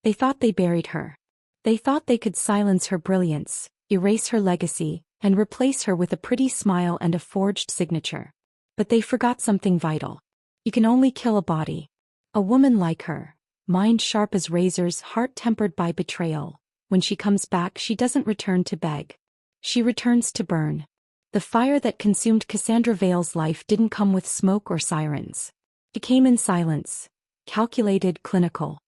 They thought they buried her. They thought they could silence her brilliance, erase her legacy, and replace her with a pretty smile and a forged signature. But they forgot something vital. You can only kill a body. A woman like her, mind sharp as razors, heart tempered by betrayal, when she comes back she doesn't return to beg. She returns to burn. The fire that consumed Cassandra Vale's life didn't come with smoke or sirens. It came in silence, calculated, clinical.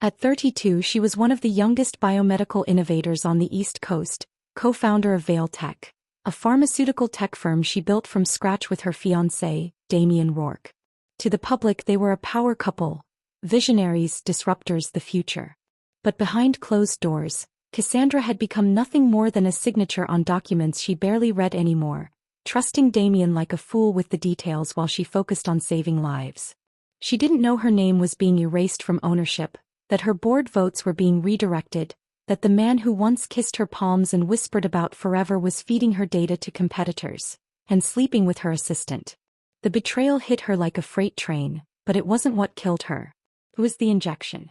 At 32 she was one of the youngest biomedical innovators on the East Coast, co-founder of Biotech, a pharmaceutical tech firm she built from scratch with her fiancé, Damian Rourke. To the public they were a power couple, visionaries, disruptors, the future. But behind closed doors, Cassandra had become nothing more than a signature on documents she barely read anymore, trusting Damian like a fool with the details while she focused on saving lives. She didn't know her name was being erased from ownership, that her board votes were being redirected, that the man who once kissed her palms and whispered about forever was feeding her data to competitors, and sleeping with her assistant. The betrayal hit her like a freight train, but it wasn't what killed her. It was the injection.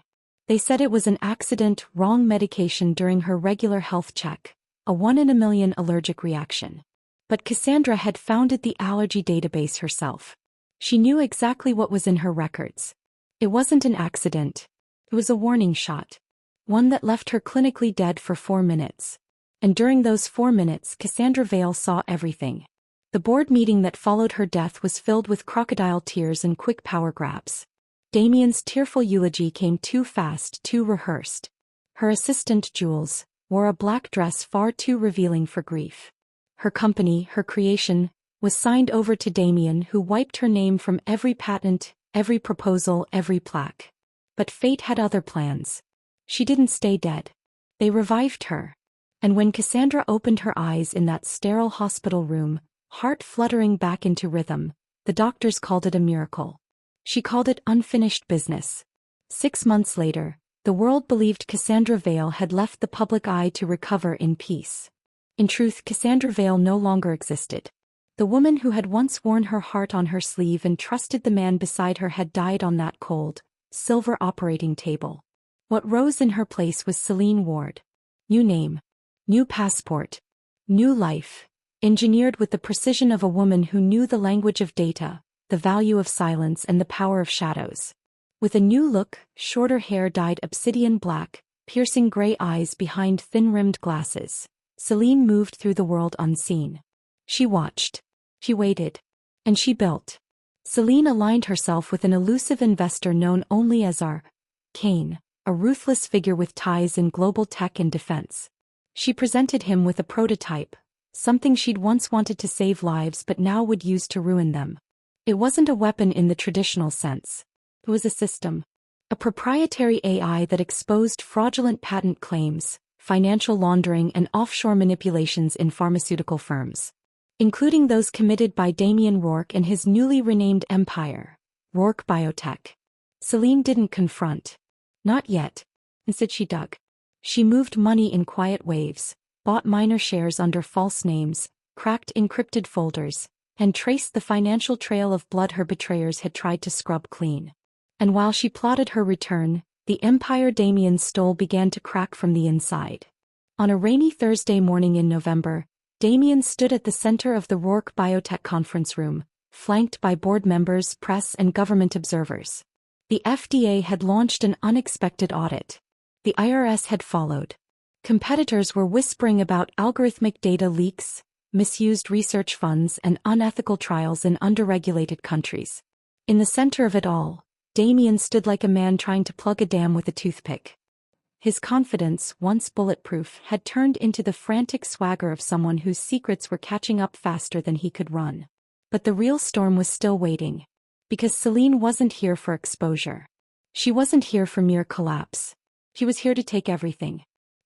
They said it was an accident, wrong medication during her regular health check, a 1 in a million allergic reaction. But Cassandra had founded the allergy database herself. She knew exactly what was in her records. It wasn't an accident. It was a warning shot. One that left her clinically dead for 4 minutes. And during those 4 minutes Cassandra Vale saw everything. The board meeting that followed her death was filled with crocodile tears and quick power grabs. Damian's tearful eulogy came too fast, too rehearsed. Her assistant, Jules, wore a black dress far too revealing for grief. Her company, her creation, was signed over to Damian, who wiped her name from every patent, every proposal, every plaque. But fate had other plans. She didn't stay dead. They revived her. And when Cassandra opened her eyes in that sterile hospital room, heart fluttering back into rhythm, the doctors called it a miracle. She called it unfinished business. 6 months later, the world believed Cassandra Vale had left the public eye to recover in peace. In truth, Cassandra Vale no longer existed. The woman who had once worn her heart on her sleeve and trusted the man beside her had died on that cold, silver operating table. What rose in her place was Seline Ward. New name. New passport. New life. Engineered with the precision of a woman who knew the language of data, the value of silence and the power of shadows. With a new look, shorter hair dyed obsidian black, piercing gray eyes behind thin-rimmed glasses, Seline moved through the world unseen. She watched. She waited. And she built. Seline aligned herself with an elusive investor known only as Kane, a ruthless figure with ties in global tech and defense. She presented him with a prototype, something she'd once wanted to save lives but now would use to ruin them. It wasn't a weapon in the traditional sense. It was a system. A proprietary AI that exposed fraudulent patent claims, financial laundering and offshore manipulations in pharmaceutical firms, including those committed by Damian Rourke and his newly renamed empire, Ror Biotech. Seline didn't confront. Not yet. Instead she dug. She moved money in quiet waves, bought minor shares under false names, cracked encrypted folders, and traced the financial trail of blood her betrayers had tried to scrub clean. And while she plotted her return, the empire Damian stole began to crack from the inside. On a rainy Thursday morning in November, Damian stood at the center of the Ror Biotech conference room, flanked by board members, press and government observers. The FDA had launched an unexpected audit. The IRS had followed. Competitors were whispering about algorithmic data leaks, misused research funds and unethical trials in underregulated countries. In the center of it all, Damian stood like a man trying to plug a dam with a toothpick. His confidence, once bulletproof, had turned into the frantic swagger of someone whose secrets were catching up faster than he could run. But the real storm was still waiting. Because Seline wasn't here for exposure. She wasn't here for mere collapse. She was here to take everything.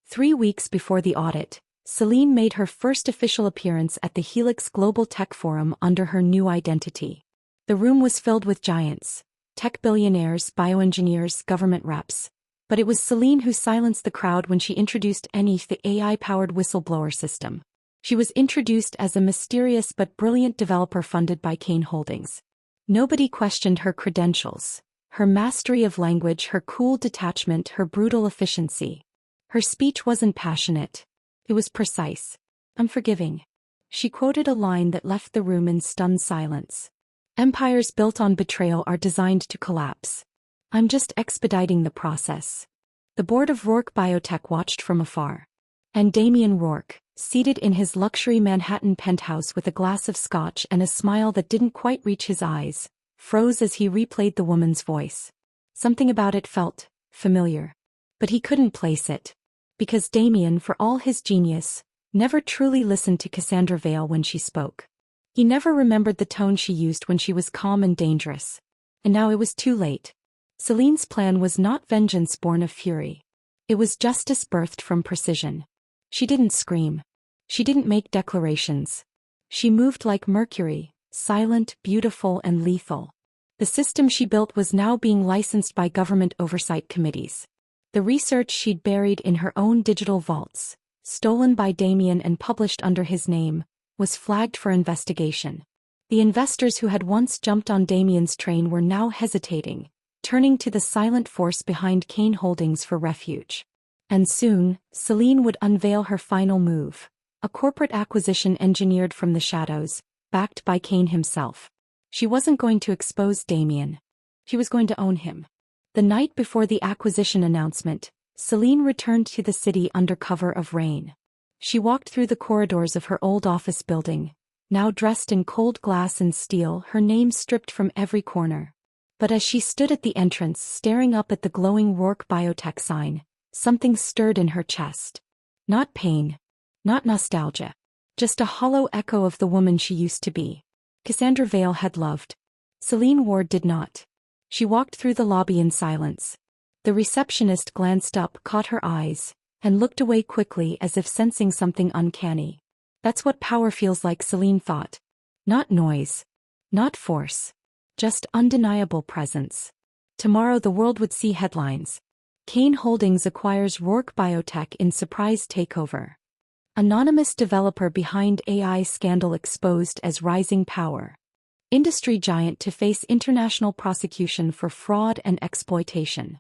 3 weeks before the audit, Seline made her first official appearance at the Helix Global Tech Forum under her new identity. The room was filled with giants, tech billionaires, bioengineers, government reps. But it was Seline who silenced the crowd when she introduced Enith, the AI-powered whistleblower system. She was introduced as a mysterious but brilliant developer funded by Kane Holdings. Nobody questioned her credentials, Her mastery of language, her cool detachment, her brutal efficiency. Her speech wasn't passionate. It was precise. Unforgiving. She quoted a line that left the room in stunned silence. Empires built on betrayal are designed to collapse. I'm just expediting the process. The board of Ror Biotech watched from afar. And Damien Rourke, seated in his luxury Manhattan penthouse with a glass of scotch and a smile that didn't quite reach his eyes, froze as he replayed the woman's voice. Something about it felt familiar. But he couldn't place it. Because Damien, for all his genius, never truly listened to Cassandra Vale when she spoke. He never remembered the tone she used when she was calm and dangerous. And now it was too late. Seline's plan was not vengeance born of fury. It was justice birthed from precision. She didn't scream. She didn't make declarations. She moved like Mercury, silent, beautiful, and lethal. The system she built was now being licensed by government oversight committees. The research she'd buried in her own digital vaults, stolen by Damien and published under his name, was flagged for investigation. The investors who had once jumped on Damien's train were now hesitating, turning to the silent force behind Kane Holdings for refuge. And soon, Seline would unveil her final move, a corporate acquisition engineered from the shadows, backed by Kane himself. She wasn't going to expose Damien. She was going to own him. The night before the acquisition announcement, Seline returned to the city under cover of rain. She walked through the corridors of her old office building, now dressed in cold glass and steel, her name stripped from every corner. But as she stood at the entrance staring up at the glowing Ror Biotech sign, something stirred in her chest. Not pain. Not nostalgia. Just a hollow echo of the woman she used to be. Cassandra Vale had loved. Seline Ward did not. She walked through the lobby in silence. The receptionist glanced up, caught her eyes, and looked away quickly as if sensing something uncanny. That's what power feels like, Seline thought. Not noise. Not force. Just undeniable presence. Tomorrow the world would see headlines. Kane Holdings acquires Ror Biotech in surprise takeover. Anonymous developer behind AI scandal exposed as rising power. Industry giant to face international prosecution for fraud and exploitation.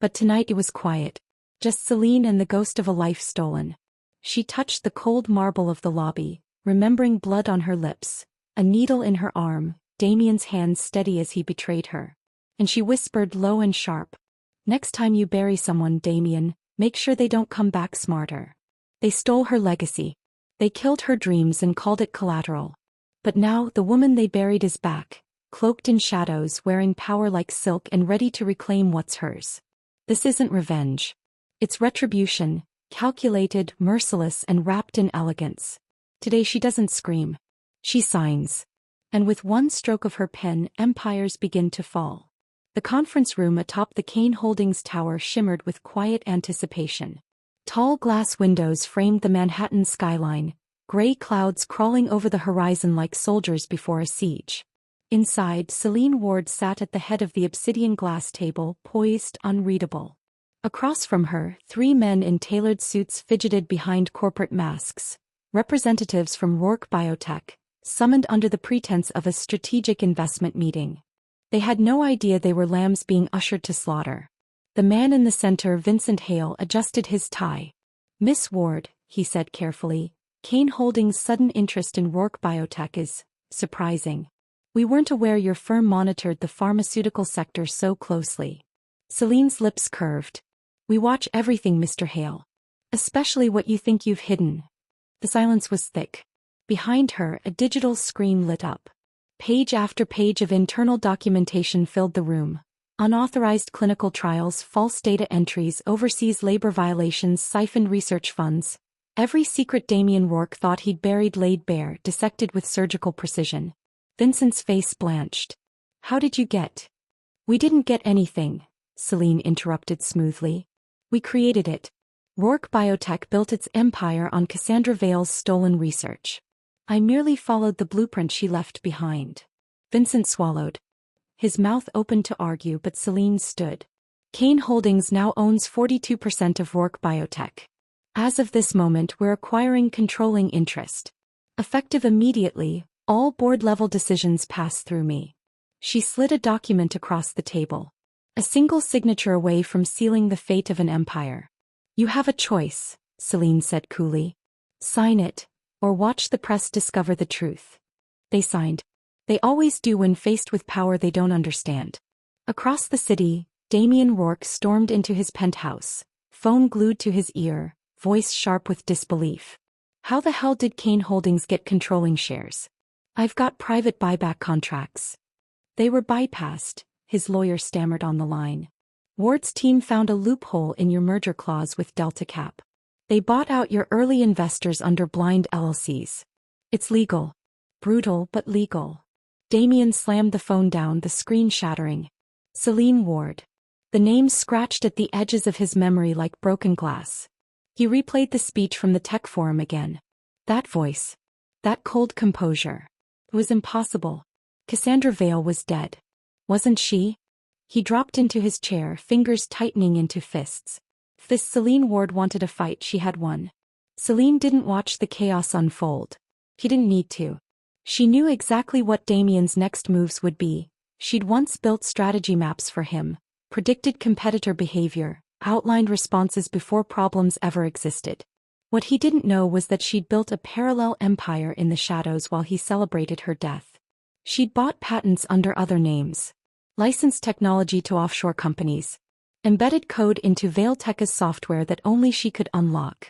But tonight it was quiet. Just Seline and the ghost of a life stolen. She touched the cold marble of the lobby, remembering blood on her lips, a needle in her arm, Damien's hands steady as he betrayed her. And she whispered low and sharp. Next time you bury someone, Damien, make sure they don't come back smarter. They stole her legacy. They killed her dreams and called it collateral. But now the woman they buried is back, cloaked in shadows, wearing power like silk and ready to reclaim what's hers. This isn't revenge. It's retribution, calculated, merciless, and wrapped in elegance. Today she doesn't scream. She signs. And with one stroke of her pen, empires begin to fall. The conference room atop the Kane Holdings tower shimmered with quiet anticipation. Tall glass windows framed the Manhattan skyline, gray clouds crawling over the horizon like soldiers before a siege. Inside, Seline Ward sat at the head of the obsidian glass table, poised, unreadable. Across from her, three men in tailored suits fidgeted behind corporate masks, representatives from Ror Biotech, summoned under the pretense of a strategic investment meeting. They had no idea they were lambs being ushered to slaughter. The man in the center, Vincent Hale, adjusted his tie. "Miss Ward," he said carefully, "Kane Holdings' sudden interest in Ror Biotech is surprising. We weren't aware your firm monitored the pharmaceutical sector so closely." Seline's lips curved. "We watch everything, Mr. Hale. Especially what you think you've hidden." The silence was thick. Behind her, a digital screen lit up. Page after page of internal documentation filled the room. Unauthorized clinical trials, false data entries, overseas labor violations, siphoned research funds. Every secret Damien Rourke thought he'd buried laid bare, dissected with surgical precision. Vincent's face blanched. "How did you get?" "We didn't get anything," Seline interrupted smoothly. "We created it. Ror Biotech built its empire on Cassandra Vale's stolen research. I merely followed the blueprint she left behind." Vincent swallowed. His mouth opened to argue, but Seline stood. "Kane Holdings now owns 42% of Ror Biotech. As of this moment, we're acquiring controlling interest. Effective immediately, all board-level decisions pass through me." She slid a document across the table. A single signature away from sealing the fate of an empire. You have a choice, Seline said coolly. Sign it, or watch the press discover the truth. They signed. They always do when faced with power they don't understand. Across the city, Damien Rourke stormed into his penthouse, phone glued to his ear, voice sharp with disbelief. How the hell did Kane Holdings get controlling shares? I've got private buyback contracts. They were bypassed, his lawyer stammered on the line. Ward's team found a loophole in your merger clause with Delta Cap. They bought out your early investors under blind LLCs. It's legal. Brutal but legal. Damien slammed the phone down, the screen shattering. Seline Ward. The name scratched at the edges of his memory like broken glass. He replayed the speech from the tech forum again. That voice. That cold composure. It was impossible. Cassandra Vale was dead. Wasn't she? He dropped into his chair, fingers tightening into fists. If Seline Ward wanted a fight, she had won. Seline didn't watch the chaos unfold. He didn't need to. She knew exactly what Damien's next moves would be. She'd once built strategy maps for him, predicted competitor behavior, outlined responses before problems ever existed. What he didn't know was that she'd built a parallel empire in the shadows while he celebrated her death. She'd bought patents under other names, licensed technology to offshore companies, embedded code into Valetech's software that only she could unlock.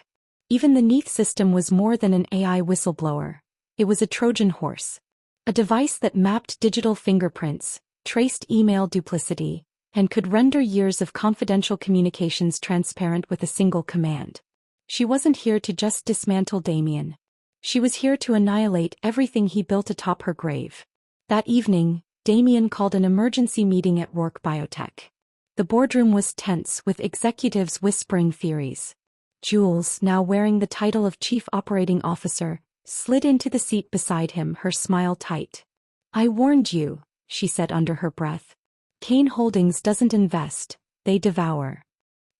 Even the Neath system was more than an AI whistleblower. It was a Trojan horse. A device that mapped digital fingerprints, traced email duplicity, and could render years of confidential communications transparent with a single command. She wasn't here to just dismantle Damien. She was here to annihilate everything he built atop her grave. That evening, Damien called an emergency meeting at Ror Biotech. The boardroom was tense, with executives whispering theories. Jules, now wearing the title of Chief Operating Officer, slid into the seat beside him, her smile tight. I warned you, she said under her breath. Kane Holdings doesn't invest, they devour.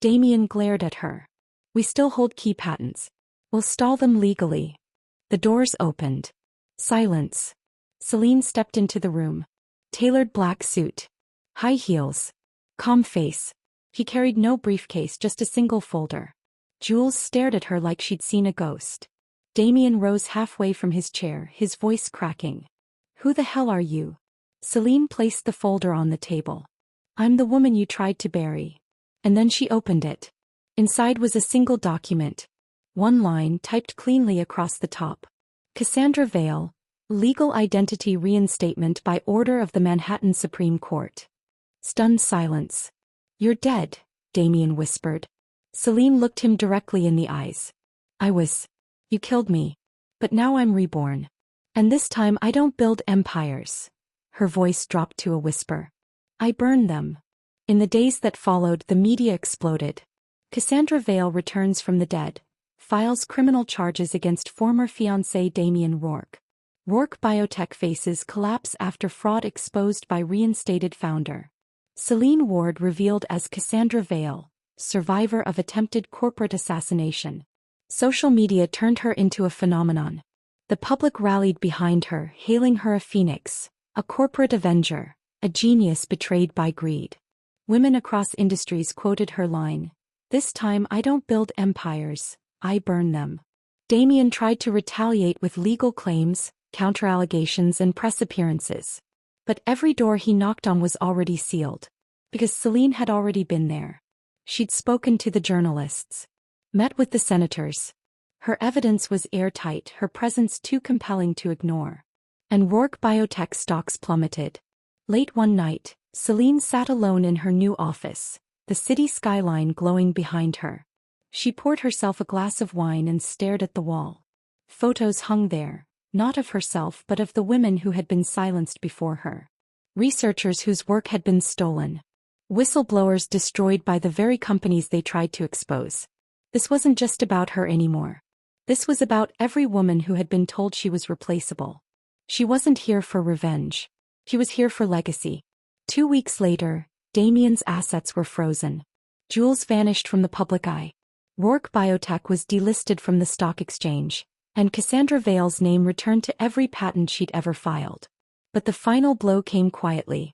Damien glared at her. We still hold key patents. We'll stall them legally. The doors opened. Silence. Seline stepped into the room. Tailored black suit. High heels. Calm face. He carried no briefcase, just a single folder. Jules stared at her like she'd seen a ghost. Damien rose halfway from his chair, his voice cracking. Who the hell are you? Seline placed the folder on the table. I'm the woman you tried to bury. And then she opened it. Inside was a single document. One line typed cleanly across the top. Cassandra Vale, legal identity reinstatement by order of the Manhattan Supreme Court. Stunned silence. You're dead, Damien whispered. Seline looked him directly in the eyes. You killed me. But now I'm reborn. And this time I don't build empires. Her voice dropped to a whisper. I burn them. In the days that followed, the media exploded. Cassandra Vale returns from the dead, files criminal charges against former fiancé Damien Rourke. Ror Biotech faces collapse after fraud exposed by Reinstated founder Seline Ward revealed as Cassandra Vale, survivor of attempted corporate assassination. Social media turned her into a phenomenon. The public rallied behind her, hailing her a phoenix, a corporate avenger, a genius betrayed by greed. Women across industries quoted her line, "This time I don't build empires, I burn them." Damien tried to retaliate with legal claims, counter-allegations and press appearances. But every door he knocked on was already sealed. Because Seline had already been there. She'd spoken to the journalists. Met with the senators. Her evidence was airtight, her presence too compelling to ignore. And Ror Biotech stocks plummeted. Late one night, Seline sat alone in her new office, the city skyline glowing behind her. She poured herself a glass of wine and stared at the wall. Photos hung there, not of herself but of the women who had been silenced before her. Researchers whose work had been stolen. Whistleblowers destroyed by the very companies they tried to expose. This wasn't just about her anymore. This was about every woman who had been told she was replaceable. She wasn't here for revenge. She was here for legacy. 2 weeks later, Damien's assets were frozen. Jules vanished from the public eye. Ror Biotech was delisted from the stock exchange, and Cassandra Vale's name returned to every patent she'd ever filed. But the final blow came quietly.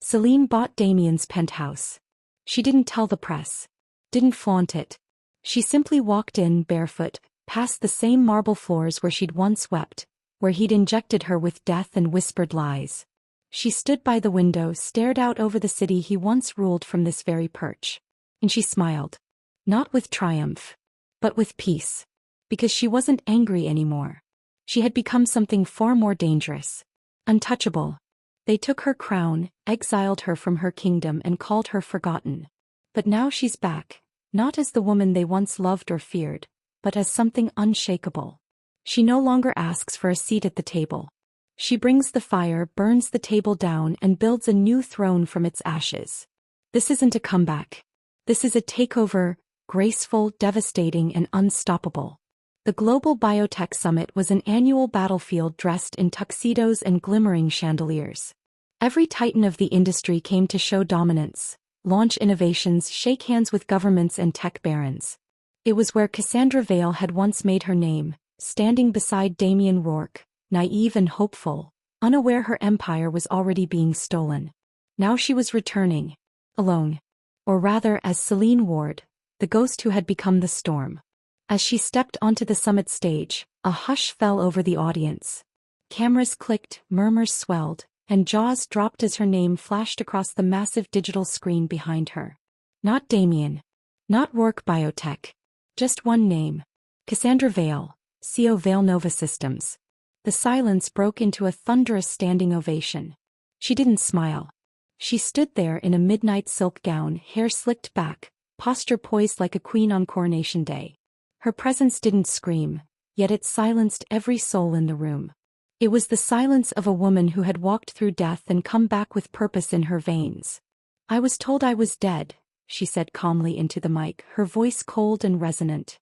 Seline bought Damien's penthouse. She didn't tell the press. Didn't flaunt it. She simply walked in barefoot, past the same marble floors where she'd once wept, where he'd injected her with death and whispered lies. She stood by the window, stared out over the city he once ruled from this very perch. And she smiled. Not with triumph, but with peace. Because she wasn't angry anymore. She had become something far more dangerous. Untouchable. They took her crown, exiled her from her kingdom and called her forgotten. But now she's back, not as the woman they once loved or feared, but as something unshakable. She no longer asks for a seat at the table. She brings the fire, burns the table down and builds a new throne from its ashes. This isn't a comeback. This is a takeover, graceful, devastating and unstoppable. The Global Biotech Summit was an annual battlefield dressed in tuxedos and glimmering chandeliers. Every titan of the industry came to show dominance, launch innovations, shake hands with governments and tech barons. It was where Cassandra Vale had once made her name, standing beside Damien Rourke, naive and hopeful, unaware her empire was already being stolen. Now she was returning. Alone. Or rather as Seline Ward, the ghost who had become the storm. As she stepped onto the summit stage, a hush fell over the audience. Cameras clicked, murmurs swelled, and jaws dropped as her name flashed across the massive digital screen behind her. Not Damien. Not Ror Biotech. Just one name. Cassandra Vale, CEO Vale Nova Systems. The silence broke into a thunderous standing ovation. She didn't smile. She stood there in a midnight silk gown, hair slicked back, posture poised like a queen on coronation day. Her presence didn't scream, yet it silenced every soul in the room. It was the silence of a woman who had walked through death and come back with purpose in her veins. I was told I was dead, she said calmly into the mic, her voice cold and resonant.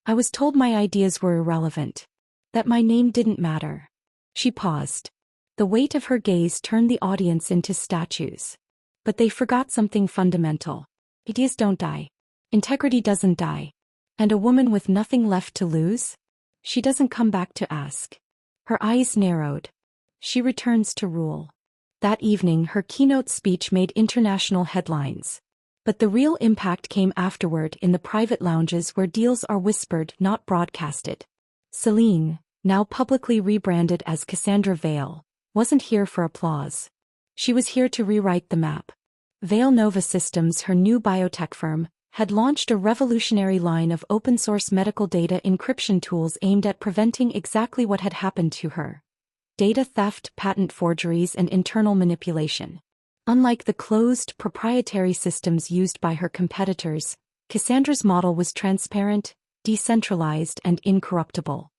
I was told my ideas were irrelevant. That my name didn't matter. She paused. The weight of her gaze turned the audience into statues. But they forgot something fundamental. Ideas don't die. Integrity doesn't die. And a woman with nothing left to lose? She doesn't come back to ask. Her eyes narrowed. She returns to rule. That evening her keynote speech made international headlines. But the real impact came afterward in the private lounges where deals are whispered, not broadcasted. Seline, now publicly rebranded as Cassandra Vale, wasn't here for applause. She was here to rewrite the map. Vale Nova Systems, her new biotech firm, had launched a revolutionary line of open-source medical data encryption tools aimed at preventing exactly what had happened to her. Data theft, patent forgeries, and internal manipulation. Unlike the closed, proprietary systems used by her competitors, Cassandra's model was transparent, decentralized, and incorruptible.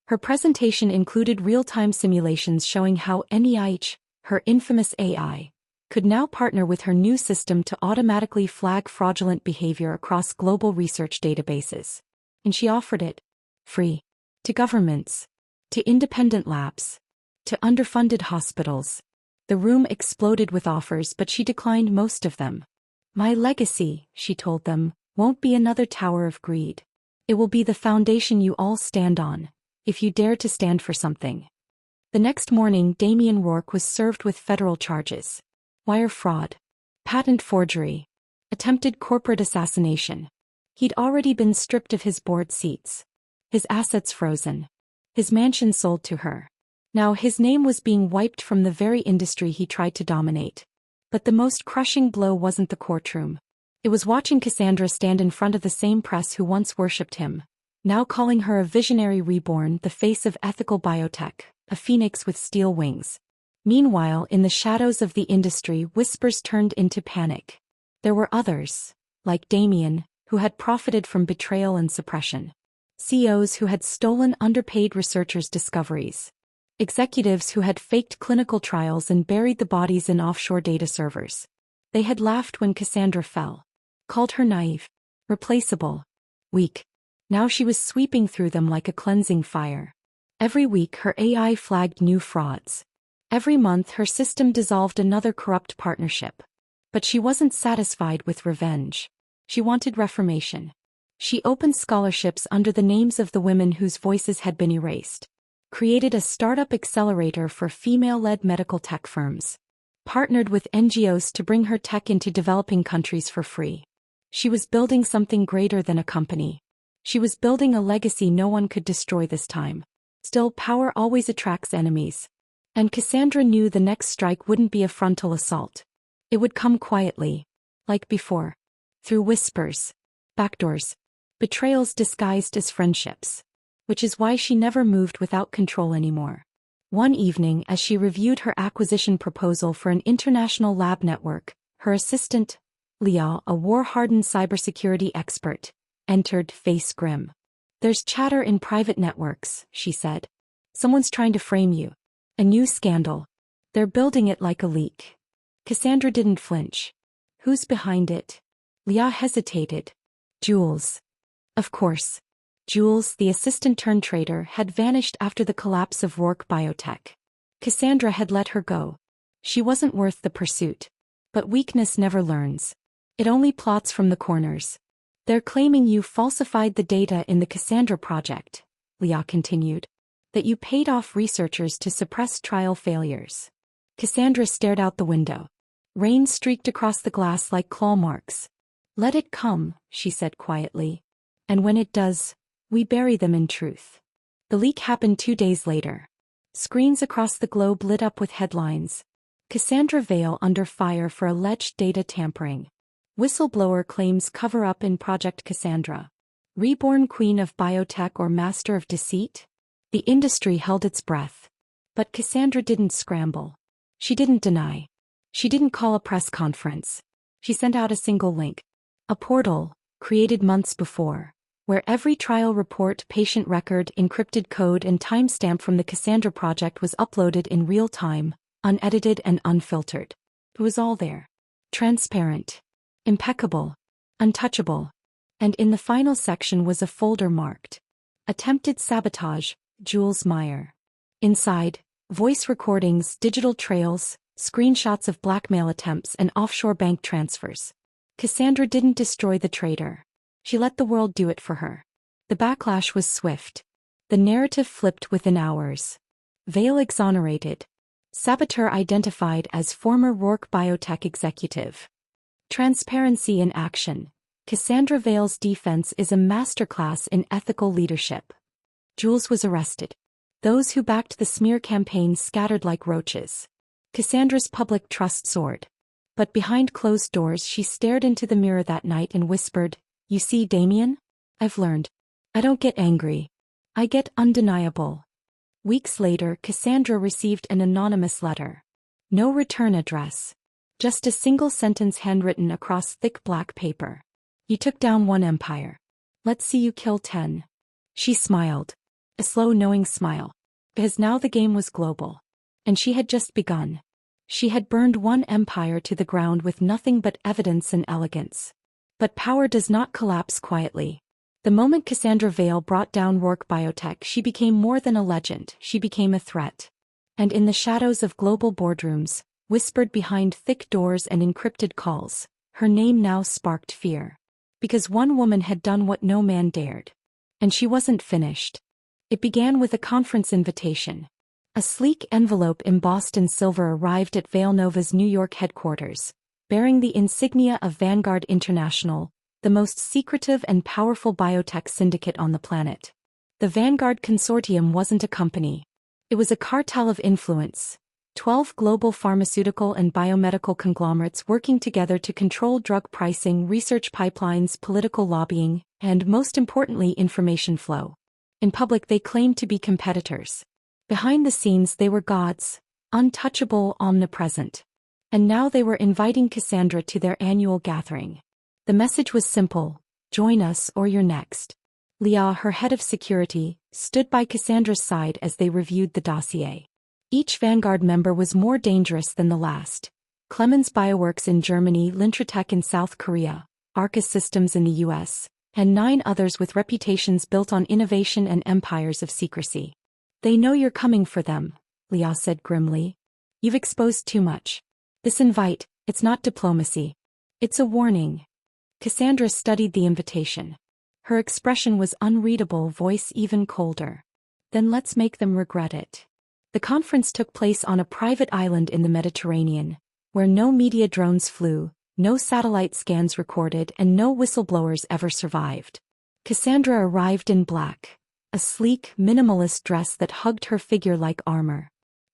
Her presentation included real-time simulations showing how NEIH, her infamous AI, could now partner with her new system to automatically flag fraudulent behavior across global research databases. And she offered it free to governments, to independent labs, to underfunded hospitals. The room exploded with offers, but she declined most of them. My legacy, she told them, won't be another tower of greed. It will be the foundation you all stand on, if you dare to stand for something. The next morning, Damien Rourke was served with federal charges. Wire fraud, patent forgery, attempted corporate assassination. He'd already been stripped of his board seats, his assets frozen, his mansion sold to her. Now his name was being wiped from the very industry he tried to dominate. But the most crushing blow wasn't the courtroom. It was watching Cassandra stand in front of the same press who once worshipped him, now calling her a visionary reborn, the face of ethical biotech, a phoenix with steel wings. Meanwhile, in the shadows of the industry, whispers turned into panic. There were others, like Damien, who had profited from betrayal and suppression. CEOs who had stolen underpaid researchers' discoveries. Executives who had faked clinical trials and buried the bodies in offshore data servers. They had laughed when Cassandra fell, called her naive, replaceable, weak. Now she was sweeping through them like a cleansing fire. Every week her AI flagged new frauds. Every month her system dissolved another corrupt partnership. But she wasn't satisfied with revenge. She wanted reformation. She opened scholarships under the names of the women whose voices had been erased. Created a startup accelerator for female-led medical tech firms. partnered with NGOs to bring her tech into developing countries for free. She was building something greater than a company. She was building a legacy no one could destroy this time. Still, power always attracts enemies. And Cassandra knew the next strike wouldn't be a frontal assault. It would come quietly. Like before. Through whispers. Backdoors. Betrayals disguised as friendships. Which is why she never moved without control anymore. One evening, as she reviewed her acquisition proposal for an international lab network, her assistant, Leah, a war-hardened cybersecurity expert, entered, face grim. "There's chatter in private networks," she said. "Someone's trying to frame you. A new scandal. They're building it like a leak." Cassandra didn't flinch. "Who's behind it?" Leah hesitated. "Jules." Of course. Jules, the assistant-turned-traitor, had vanished after the collapse of Ror Biotech. Cassandra had let her go. She wasn't worth the pursuit. But weakness never learns. It only plots from the corners. "They're claiming you falsified the data in the Cassandra project," Leah continued. "That you paid off researchers to suppress trial failures." Cassandra stared out the window. Rain streaked across the glass like claw marks. "Let it come," she said quietly. "And when it does, we bury them in truth." The leak happened 2 days later. Screens across the globe lit up with headlines. Cassandra Vale under fire for alleged data tampering. Whistleblower claims cover-up in Project Cassandra. Reborn queen of biotech or master of deceit? The industry held its breath. But Cassandra didn't scramble. She didn't deny. She didn't call a press conference. She sent out a single link. A portal, created months before, where every trial report, patient record, encrypted code and timestamp from the Cassandra project was uploaded in real time, unedited and unfiltered. It was all there. Transparent. Impeccable. Untouchable. And in the final section was a folder marked "Attempted Sabotage, Jules Meyer." Inside, voice recordings, digital trails, screenshots of blackmail attempts and offshore bank transfers. Cassandra didn't destroy the traitor. She let the world do it for her. The backlash was swift. The narrative flipped within hours. Vale exonerated. Saboteur identified as former Ror Biotech executive. Transparency in action. Cassandra Vale's defense is a masterclass in ethical leadership. Jules was arrested. Those who backed the smear campaign scattered like roaches. Cassandra's public trust soared. But behind closed doors she stared into the mirror that night and whispered, "You see, Damien? I've learned. I don't get angry. I get undeniable." Weeks later, Cassandra received an anonymous letter. No return address. Just a single sentence handwritten across thick black paper. "You took down one empire. Let's see you kill 10. She smiled. A slow, knowing smile. Because now the game was global. And she had just begun. She had burned one empire to the ground with nothing but evidence and elegance. But power does not collapse quietly. The moment Cassandra Vale brought down Ror Biotech, she became more than a legend, she became a threat. And in the shadows of global boardrooms, whispered behind thick doors and encrypted calls, her name now sparked fear. Because one woman had done what no man dared. And she wasn't finished. It began with a conference invitation. A sleek envelope embossed in silver arrived at Vale Nova's New York headquarters, bearing the insignia of Vanguard International, the most secretive and powerful biotech syndicate on the planet. The Vanguard consortium wasn't a company. It was a cartel of influence. 12 global pharmaceutical and biomedical conglomerates working together to control drug pricing, research pipelines, political lobbying, and most importantly, information flow. In public they claimed to be competitors. Behind the scenes they were gods, untouchable, omnipresent. And now they were inviting Cassandra to their annual gathering. The message was simple: join us or you're next. Leah, her head of security, stood by Cassandra's side as they reviewed the dossier. Each Vanguard member was more dangerous than the last. Clemens Bioworks in Germany, Lintratech in South Korea, Arcus Systems in the US, and 9 others with reputations built on innovation and empires of secrecy. "They know you're coming for them," Leah said grimly. "You've exposed too much. This invite, it's not diplomacy. It's a warning." Cassandra studied the invitation. Her expression was unreadable, voice even colder. "Then let's make them regret it." The conference took place on a private island in the Mediterranean, where no media drones flew, no satellite scans recorded, and no whistleblowers ever survived. Cassandra arrived in black, a sleek, minimalist dress that hugged her figure like armor.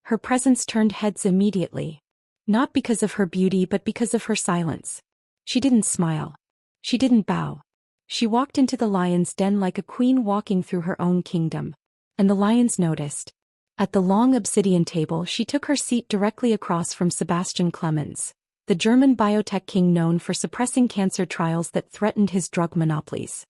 Her presence turned heads immediately. Not because of her beauty but because of her silence. She didn't smile. She didn't bow. She walked into the lion's den like a queen walking through her own kingdom. And the lions noticed. At the long obsidian table she took her seat directly across from Sebastian Clemens, the German biotech king known for suppressing cancer trials that threatened his drug monopolies.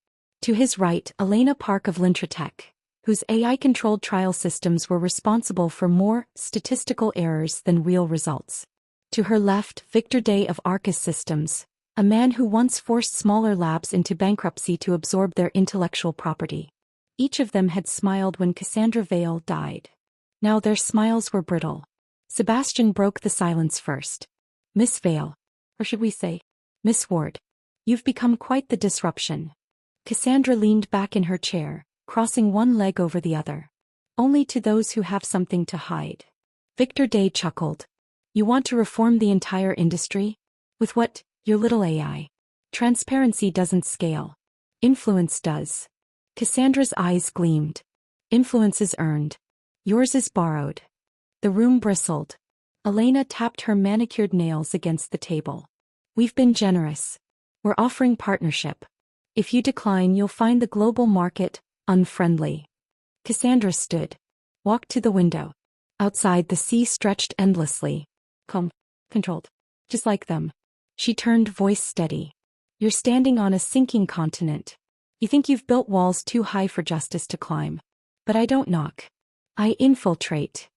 To his right, Elena Park of Lintratech, whose AI-controlled trial systems were responsible for more statistical errors than real results. To her left, Victor Day of Arcus Systems, a man who once forced smaller labs into bankruptcy to absorb their intellectual property. Each of them had smiled when Cassandra Vale died. Now their smiles were brittle. Sebastian broke the silence first. "Miss Vale, or should we say, Miss Ward, you've become quite the disruption." Cassandra leaned back in her chair, crossing one leg over the other. "Only to those who have something to hide." Victor Day chuckled. "You want to reform the entire industry? With what, your little AI? Transparency doesn't scale. Influence does." Cassandra's eyes gleamed. "Influence is earned. Yours is borrowed." The room bristled. Elena tapped her manicured nails against the table. "We've been generous. We're offering partnership. If you decline, you'll find the global market unfriendly." Cassandra stood. Walked to the window. Outside, the sea stretched endlessly. Controlled. Just like them. She turned, voice steady. "You're standing on a sinking continent. You think you've built walls too high for justice to climb. But I don't knock. I infiltrate."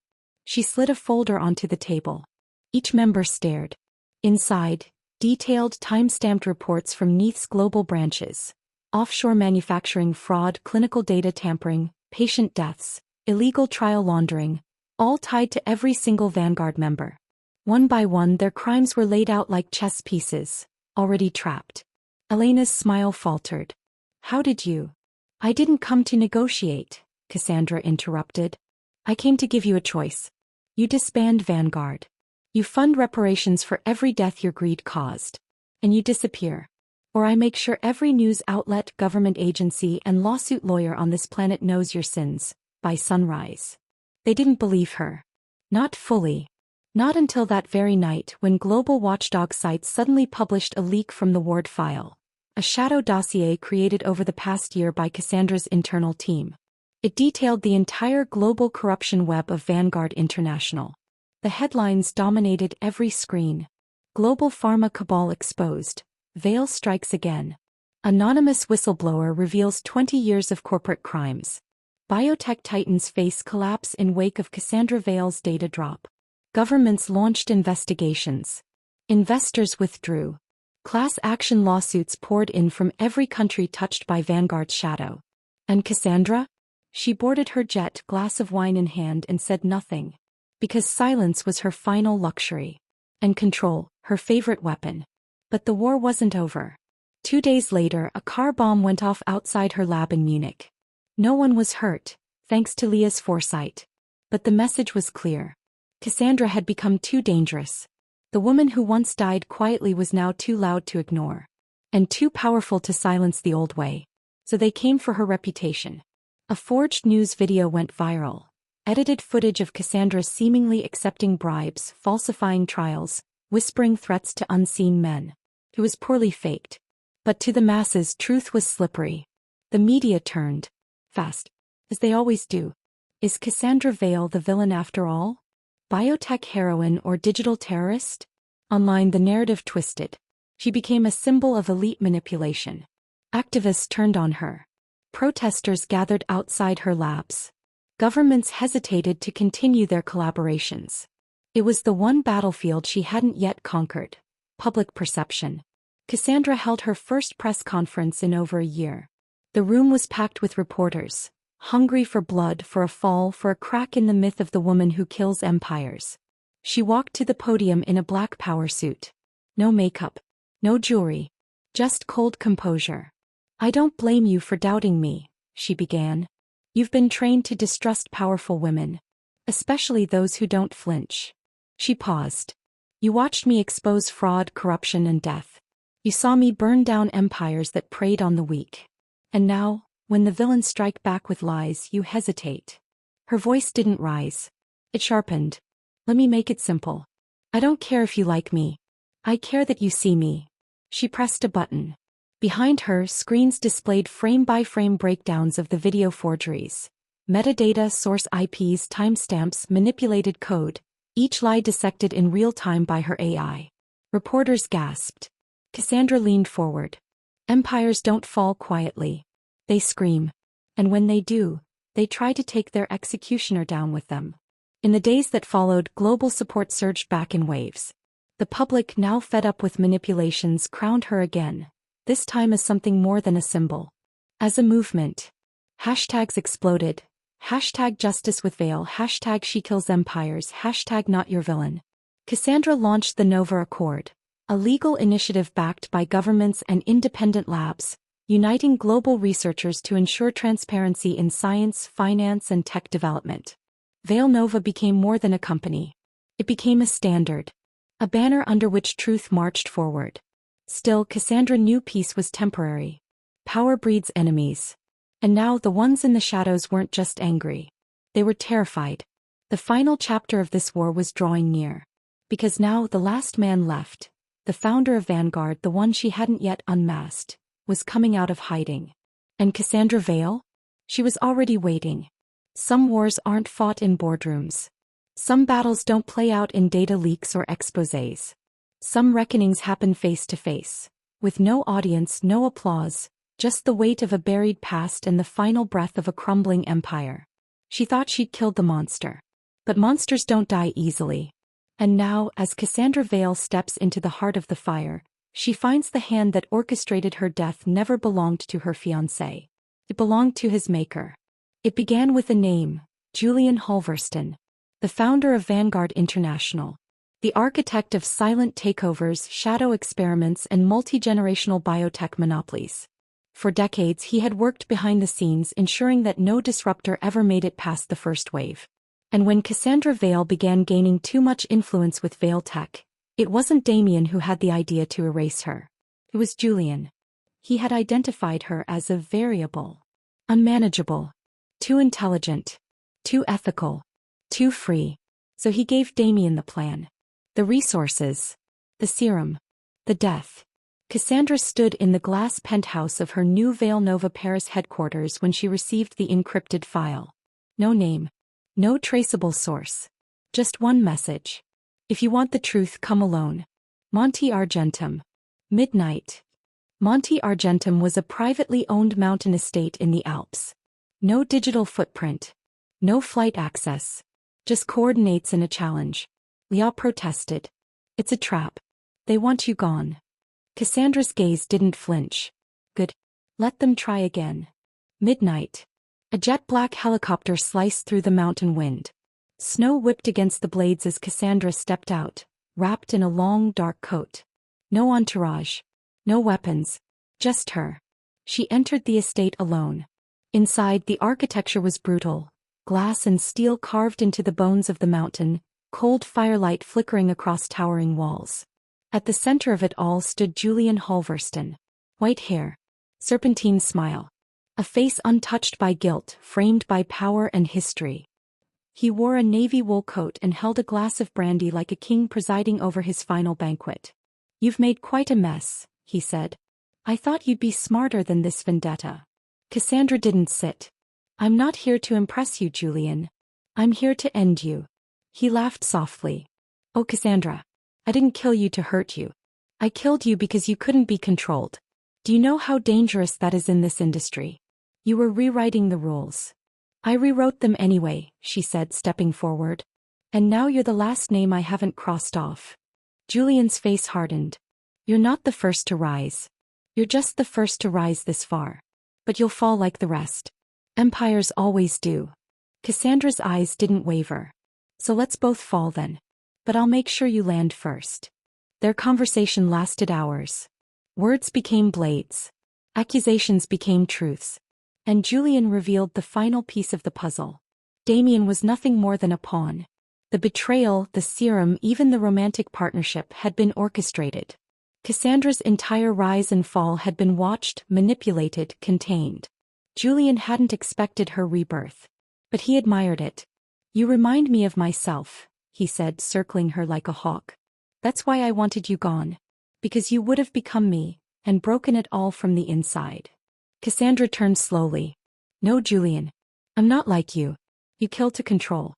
She slid a folder onto the table. Each member stared. Inside, detailed time-stamped reports from Neath's global branches. Offshore manufacturing fraud, clinical data tampering, patient deaths, illegal trial laundering, all tied to every single Vanguard member. One by one their crimes were laid out like chess pieces, already trapped. Elena's smile faltered. "How did you?" "I didn't come to negotiate," Cassandra interrupted. "I came to give you a choice. You disband Vanguard. You fund reparations for every death your greed caused. And you disappear. Or I make sure every news outlet, government agency, and lawsuit lawyer on this planet knows your sins, by sunrise." They didn't believe her. Not fully. Not until that very night when global watchdog sites suddenly published a leak from the Ward file, a shadow dossier created over the past year by Cassandra's internal team. It detailed the entire global corruption web of Vanguard International. The headlines dominated every screen. "Global Pharma Cabal Exposed. Vale Strikes Again." "Anonymous Whistleblower Reveals 20 Years of Corporate Crimes." "Biotech Titans Face Collapse in Wake of Cassandra Vale's Data Drop." Governments launched investigations. Investors withdrew. Class action lawsuits poured in from every country touched by Vanguard's shadow. And Cassandra? She boarded her jet, glass of wine in hand, and said nothing. Because silence was her final luxury. And control, her favorite weapon. But the war wasn't over. 2 days later, a car bomb went off outside her lab in Munich. No one was hurt, thanks to Leah's foresight. But the message was clear. Cassandra had become too dangerous. The woman who once died quietly was now too loud to ignore. And too powerful to silence the old way. So they came for her reputation. A forged news video went viral. Edited footage of Cassandra seemingly accepting bribes, falsifying trials, whispering threats to unseen men. It was poorly faked. But to the masses, truth was slippery. The media turned. Fast. As they always do. Is Cassandra Vale the villain after all? Biotech heroine or digital terrorist? Online the narrative twisted. She became a symbol of elite manipulation. Activists turned on her. Protesters gathered outside her labs. Governments hesitated to continue their collaborations. It was the one battlefield she hadn't yet conquered. Public perception. Cassandra held her first press conference in over a year. The room was packed with reporters, hungry for blood, for a fall, for a crack in the myth of the woman who kills empires. She walked to the podium in a black power suit. No makeup. No jewelry. Just cold composure. "I don't blame you for doubting me," she began. "You've been trained to distrust powerful women. Especially those who don't flinch." She paused. You watched me expose fraud, corruption, and death. You saw me burn down empires that preyed on the weak. And now, when the villains strike back with lies, you hesitate. Her voice didn't rise. It sharpened. Let me make it simple. I don't care if you like me. I care that you see me. She pressed a button. Behind her, screens displayed frame-by-frame breakdowns of the video forgeries. Metadata, source IPs, timestamps, manipulated code, each lie dissected in real time by her AI. Reporters gasped. Cassandra leaned forward. Empires don't fall quietly. They scream. And when they do, they try to take their executioner down with them. In the days that followed, global support surged back in waves. The public, now fed up with manipulations, crowned her again, this time as something more than a symbol. As a movement. Hashtags exploded. Hashtag justice with Veil. Hashtag she kills empires. Hashtag not your villain. Cassandra launched the Nova Accord, a legal initiative backed by governments and independent labs, uniting global researchers to ensure transparency in science, finance, and tech development. Veil Nova became more than a company. It became a standard. A banner under which truth marched forward. Still, Cassandra knew peace was temporary. Power breeds enemies. And now the ones in the shadows weren't just angry. They were terrified. The final chapter of this war was drawing near. Because now the last man left, the founder of Vanguard, the one she hadn't yet unmasked, was coming out of hiding. And Cassandra Veil? She was already waiting. Some wars aren't fought in boardrooms. Some battles don't play out in data leaks or exposés. Some reckonings happen face to face, with no audience, no applause, just the weight of a buried past and the final breath of a crumbling empire. She thought she'd killed the monster. But monsters don't die easily. And now, as Cassandra Veil steps into the heart of the fire, she finds the hand that orchestrated her death never belonged to her fiancé. It belonged to his maker. It began with a name, Julian Halverston, the founder of Vanguard International, the architect of silent takeovers, shadow experiments, and multi-generational biotech monopolies. For decades he had worked behind the scenes, ensuring that no disruptor ever made it past the first wave. And when Cassandra Veil began gaining too much influence with Veil Tech, it wasn't Damien who had the idea to erase her. It was Julian. He had identified her as a variable, unmanageable, too intelligent, too ethical, too free. So he gave Damien the plan. The resources, the serum, the death. Cassandra stood in the glass penthouse of her new Veil Nova Paris headquarters when she received the encrypted file. No name. No traceable source. Just one message. If you want the truth, come alone. Monte Argentum. Midnight. Monte Argentum was a privately owned mountain estate in the Alps. No digital footprint. No flight access. Just coordinates and a challenge. Liao protested. It's a trap. They want you gone. Cassandra's gaze didn't flinch. Good. Let them try again. Midnight. A jet-black helicopter sliced through the mountain wind. Snow whipped against the blades as Cassandra stepped out, wrapped in a long, dark coat. No entourage. No weapons. Just her. She entered the estate alone. Inside, the architecture was brutal. Glass and steel carved into the bones of the mountain, cold firelight flickering across towering walls. At the center of it all stood Julian Halverston. White hair. Serpentine smile. A face untouched by guilt, framed by power and history. He wore a navy wool coat and held a glass of brandy like a king presiding over his final banquet. You've made quite a mess, he said. I thought you'd be smarter than this, vendetta. Cassandra didn't sit. I'm not here to impress you, Julian. I'm here to end you. He laughed softly. Oh, Cassandra. I didn't kill you to hurt you. I killed you because you couldn't be controlled. Do you know how dangerous that is in this industry? You were rewriting the rules. I rewrote them anyway, she said, stepping forward. And now you're the last name I haven't crossed off. Julian's face hardened. You're not the first to rise. You're just the first to rise this far. But you'll fall like the rest. Empires always do. Cassandra's eyes didn't waver. So let's both fall then. But I'll make sure you land first. Their conversation lasted hours. Words became blades. Accusations became truths. And Julian revealed the final piece of the puzzle. Damien was nothing more than a pawn. The betrayal, the serum, even the romantic partnership had been orchestrated. Cassandra's entire rise and fall had been watched, manipulated, contained. Julian hadn't expected her rebirth. But he admired it. "You remind me of myself," he said, circling her like a hawk. "That's why I wanted you gone. Because you would have become me, and broken it all from the inside." Cassandra turned slowly. "No, Julian. I'm not like you. You kill to control.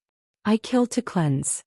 I kill to cleanse."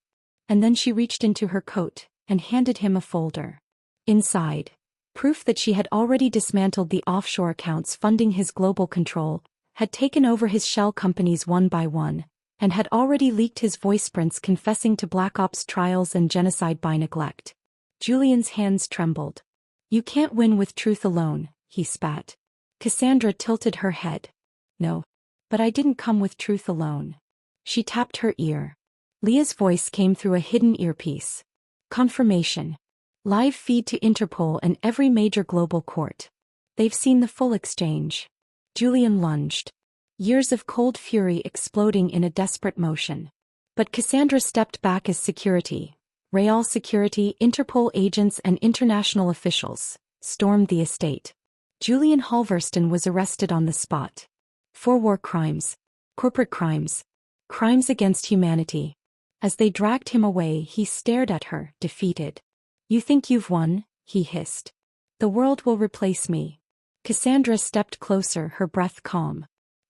And then she reached into her coat, and handed him a folder. Inside, proof that she had already dismantled the offshore accounts funding his global control, had taken over his shell companies one by one, and had already leaked his voice prints confessing to Black Ops trials and genocide by neglect. Julian's hands trembled. "You can't win with truth alone," he spat. Cassandra tilted her head. "No. But I didn't come with truth alone." She tapped her ear. Leah's voice came through a hidden earpiece. "Confirmation. Live feed to Interpol and every major global court. They've seen the full exchange." Julian lunged. Years of cold fury exploding in a desperate motion. But Cassandra stepped back as security. Real security, Interpol agents and international officials stormed the estate. Julian Halverston was arrested on the spot. For war crimes, corporate crimes, crimes against humanity. As they dragged him away, he stared at her, defeated. "You think you've won?" he hissed. "The world will replace me." Cassandra stepped closer, her breath calm.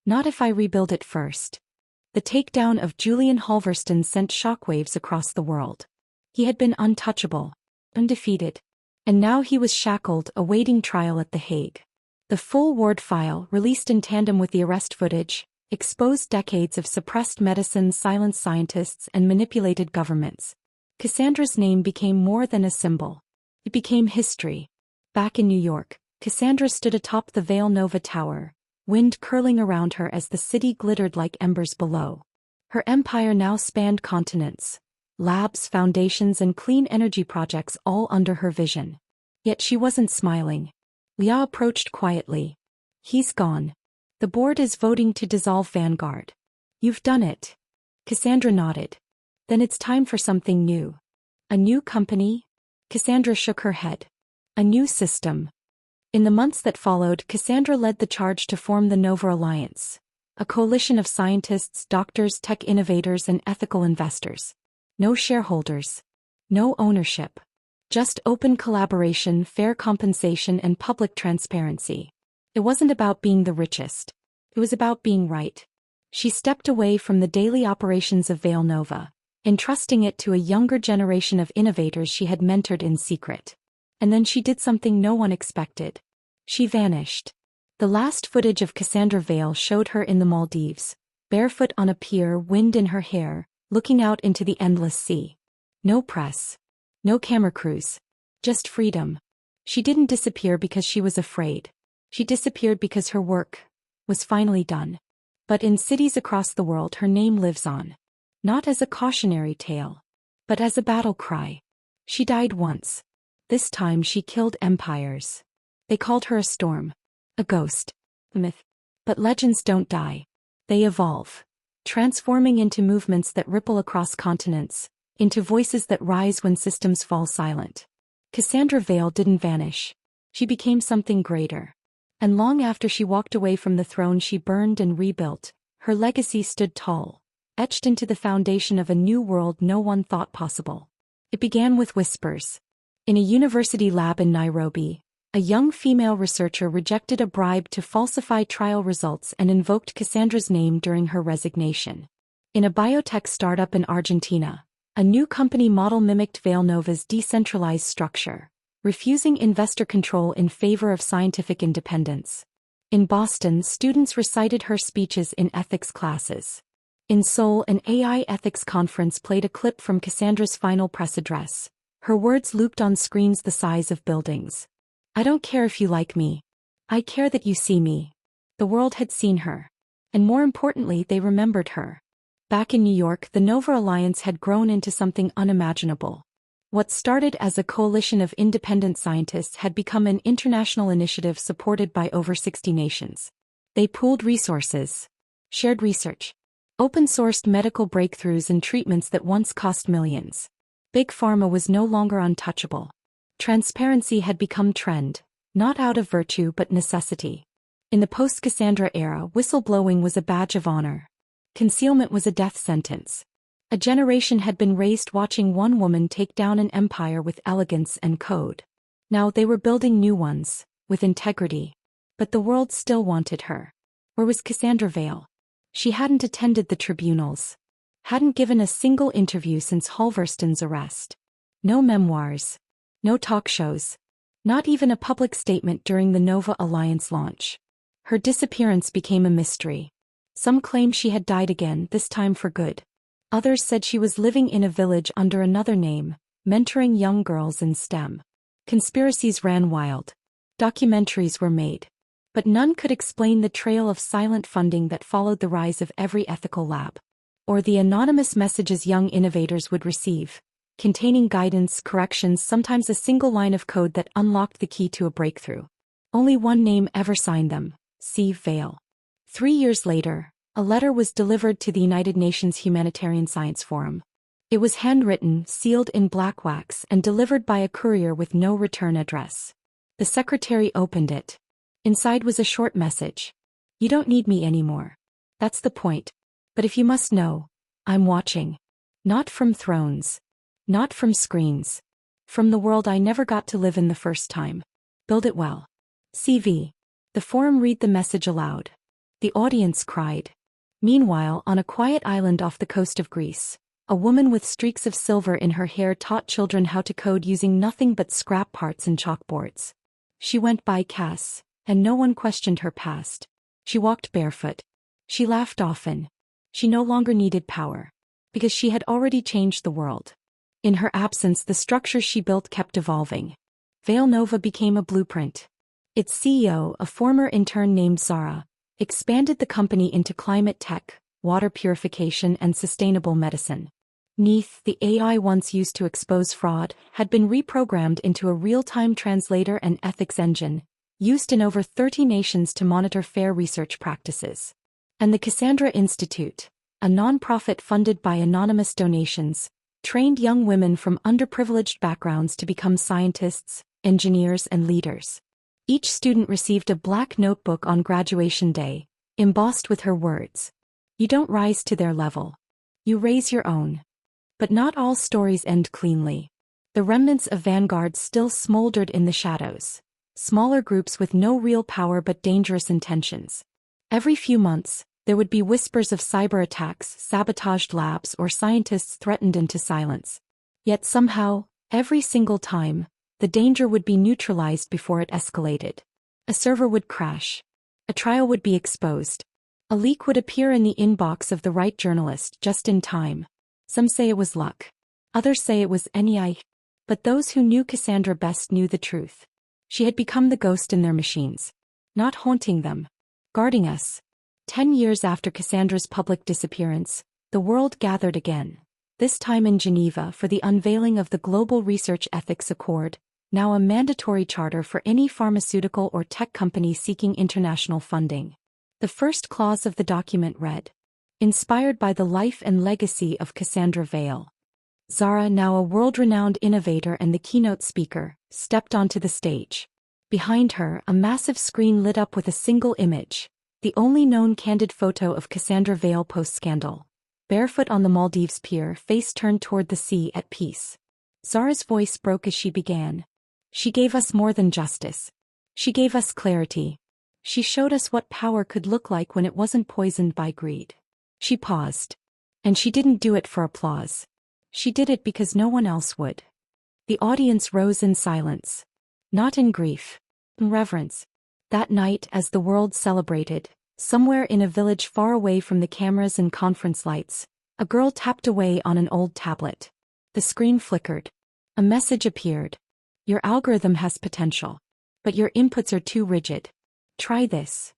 "Not if I rebuild it first." The takedown of Julian Halverston sent shockwaves across the world. He had been untouchable, undefeated. And now he was shackled, awaiting trial at The Hague. The full Ward file, released in tandem with the arrest footage, exposed decades of suppressed medicine, silenced scientists, and manipulated governments. Cassandra's name became more than a symbol. It became history. Back in New York, Cassandra stood atop the Vale Nova Tower, wind curling around her as the city glittered like embers below. Her empire now spanned continents. Labs, foundations, and clean energy projects all under her vision. Yet she wasn't smiling. Leah approached quietly. "He's gone. The board is voting to dissolve Vanguard." "You've done it." Cassandra nodded. "Then it's time for something new." "A new company?" Cassandra shook her head. "A new system." In the months that followed, Cassandra led the charge to form the Nova Alliance, a coalition of scientists, doctors, tech innovators, and ethical investors. No shareholders. No ownership. Just open collaboration, fair compensation, and public transparency. It wasn't about being the richest. It was about being right. She stepped away from the daily operations of Vale Nova, entrusting it to a younger generation of innovators she had mentored in secret. And then she did something no one expected. She vanished. The last footage of Cassandra Vale showed her in the Maldives, barefoot on a pier, wind in her hair, looking out into the endless sea. No press. No camera crews. Just freedom. She didn't disappear because she was afraid. She disappeared because her work was finally done. But in cities across the world her name lives on. Not as a cautionary tale, but as a battle cry. She died once. This time she killed empires. They called her a storm. A ghost. A myth. But legends don't die. They evolve. Transforming into movements that ripple across continents, into voices that rise when systems fall silent. Cassandra Vale didn't vanish. She became something greater. And long after she walked away from the throne she burned and rebuilt, her legacy stood tall, etched into the foundation of a new world no one thought possible. It began with whispers. In a university lab in Nairobi, a young female researcher rejected a bribe to falsify trial results and invoked Cassandra's name during her resignation. In a biotech startup in Argentina, a new company model mimicked Vale Nova's decentralized structure, refusing investor control in favor of scientific independence. In Boston, students recited her speeches in ethics classes. In Seoul, an AI ethics conference played a clip from Cassandra's final press address. Her words looped on screens the size of buildings. "I don't care if you like me. I care that you see me." The world had seen her. And more importantly, they remembered her. Back in New York, the Nova Alliance had grown into something unimaginable. What started as a coalition of independent scientists had become an international initiative supported by over 60 nations. They pooled resources, shared research, Open-sourced medical breakthroughs and treatments that once cost millions. Big Pharma was no longer untouchable. Transparency had become trend, not out of virtue but necessity. In the post-Cassandra era, whistleblowing was a badge of honor. Concealment was a death sentence. A generation had been raised watching one woman take down an empire with elegance and code. Now they were building new ones, with integrity. But the world still wanted her. Where was Cassandra Vale? She hadn't attended the tribunals. Hadn't given a single interview since Halverston's arrest. No memoirs. No talk shows. Not even a public statement during the Nova Alliance launch. Her disappearance became a mystery. Some claimed she had died again, this time for good. Others said she was living in a village under another name, mentoring young girls in STEM. Conspiracies ran wild. Documentaries were made. But none could explain the trail of silent funding that followed the rise of every ethical lab. Or the anonymous messages young innovators would receive, containing guidance, corrections, sometimes a single line of code that unlocked the key to a breakthrough. Only one name ever signed them, C. Vale. 3 years later, a letter was delivered to the United Nations Humanitarian Science Forum. It was handwritten, sealed in black wax, and delivered by a courier with no return address. The secretary opened it. Inside was a short message. You don't need me anymore. That's the point. But if you must know, I'm watching. Not from thrones. Not from screens. From the world I never got to live in the first time. Build it well. CV. The forum read the message aloud. The audience cried. Meanwhile, on a quiet island off the coast of Greece, a woman with streaks of silver in her hair taught children how to code using nothing but scrap parts and chalkboards. She went by Cass, and no one questioned her past. She walked barefoot. She laughed often. She no longer needed power. Because she had already changed the world. In her absence, the structure she built kept evolving. Vale Nova became a blueprint. Its CEO, a former intern named Zara, expanded the company into climate tech, water purification, and sustainable medicine. Neath, the AI once used to expose fraud, had been reprogrammed into a real-time translator and ethics engine, used in over 30 nations to monitor fair research practices. And the Cassandra Institute, a non-profit funded by anonymous donations, trained young women from underprivileged backgrounds to become scientists, engineers, and leaders. Each student received a black notebook on graduation day, embossed with her words. You don't rise to their level. You raise your own. But not all stories end cleanly. The remnants of vanguards still smoldered in the shadows. Smaller groups with no real power but dangerous intentions. Every few months, there would be whispers of cyber attacks, sabotaged labs, or scientists threatened into silence. Yet somehow, every single time, the danger would be neutralized before it escalated. A server would crash. A trial would be exposed. A leak would appear in the inbox of the right journalist just in time. Some say it was luck. Others say it was NEI. But those who knew Cassandra best knew the truth. She had become the ghost in their machines. Not haunting them. Guarding us. 10 years after Cassandra's public disappearance, the world gathered again. This time in Geneva for the unveiling of the Global Research Ethics Accord, now a mandatory charter for any pharmaceutical or tech company seeking international funding. The first clause of the document read, "Inspired by the life and legacy of Cassandra Vale." Zara, now a world-renowned innovator and the keynote speaker, stepped onto the stage. Behind her, a massive screen lit up with a single image, the only known candid photo of Cassandra Vale post-scandal. Barefoot on the Maldives pier, face turned toward the sea at peace. Zara's voice broke as she began. She gave us more than justice. She gave us clarity. She showed us what power could look like when it wasn't poisoned by greed. She paused. And she didn't do it for applause. She did it because no one else would. The audience rose in silence. Not in grief. In reverence. That night, as the world celebrated, somewhere in a village far away from the cameras and conference lights, a girl tapped away on an old tablet. The screen flickered. A message appeared. Your algorithm has potential. But your inputs are too rigid. Try this.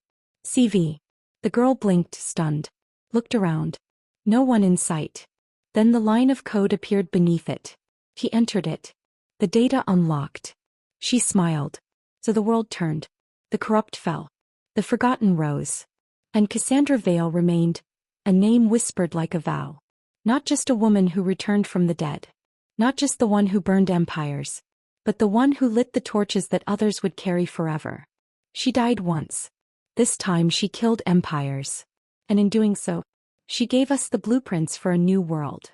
CV. The girl blinked, stunned. Looked around. No one in sight. Then the line of code appeared beneath it. She entered it. The data unlocked. She smiled. So the world turned. The corrupt fell. The forgotten rose. And Cassandra Vale remained, A name whispered like a vow. Not just a woman who returned from the dead. Not just the one who burned empires. But the one who lit the torches that others would carry forever. She died once. This time she killed empires. And in doing so, she gave us the blueprints for a new world.